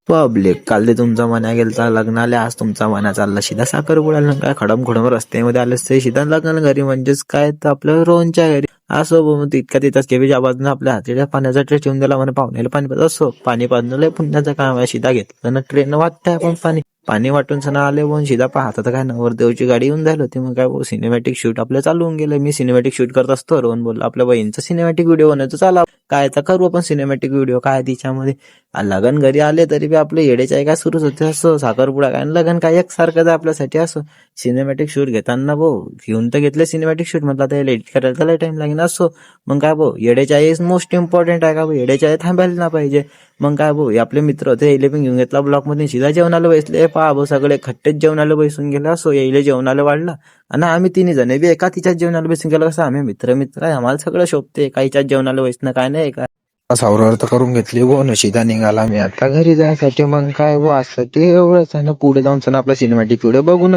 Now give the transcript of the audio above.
Public काल ते तुमचा मना गेलता लग्नाला, आज तुमचा मना चालला सीधा साखरपुड्याला. काय खडम खडम रस्त्यामध्ये आले ते सीधा लग्नाला घरी, म्हणजेच काय तर आपलं रोहनच्या घरी. असो मग तितक्या तिथंच केबीच्या बाजूने आपल्या हातीला पाण्याचा ट्रे ठेवून दिला, म्हणे पाहुण्याला पाणी पाहिजे. असो पाणी पाजणं लय पुण्याचं काम आहे. सीधा घेतलं ना ट्रेन वाटतंय आपण पाणी वाटून सणा आले पण सीधा पाहता तर काय नवरदेवची गाडी येऊन झाली होती. मग काय सिनेमॅटिक शूट आपलं चालू होऊन गेलं. मी सिनेमॅटिक शूट करत असतो, रोहन बोलला आपल्या बहिणीचं सिनेमॅटिक व्हिडिओ बनायचं, चला काय तर करू आपण सिनेमॅटिक व्हिडिओ. काय तिच्यामध्ये लगन घरी आले तरी बी आपले येडेच आहे काय सुरूच होते. असं साखरपुडा काय लगन काय एकसारखंच आहे आपल्यासाठी. असं सिनेमॅटिक शूट घेताना घेऊन तर घेतले सिनेमॅटिक शूट, म्हटलं आता एडिट करायला त्याला टाइम लागेल. असो मग काय येडेच्या इज मोस्ट इम्पॉर्टंट आहे का येडेच्या थांबायला ना पाहिजे. मग काय आपले मित्र होते, यायले पण घेऊन घेतला ब्लॉक मध्ये, सीधा जेवणाला बसले. पहा सगळे खट्टेच जेवणाला बसून गेले. असो यायले जेवणाला वाढला आणि आम्ही तिन्ही जण बी एका तिच्याच जेवणाला बसून गेलो. कसं आम्ही मित्र आहे, आम्हाला सगळं शोभते. एकाच्याच जेवणाला बसणं काय नाही का सावरावर करून घेतली सीधा निघाला मी आता घरी जायसाठी. मग काय आजसाठी एवढंच आहे ना, पुढे जाऊन आपला सिनेमॅटिक व्हिडिओ बघून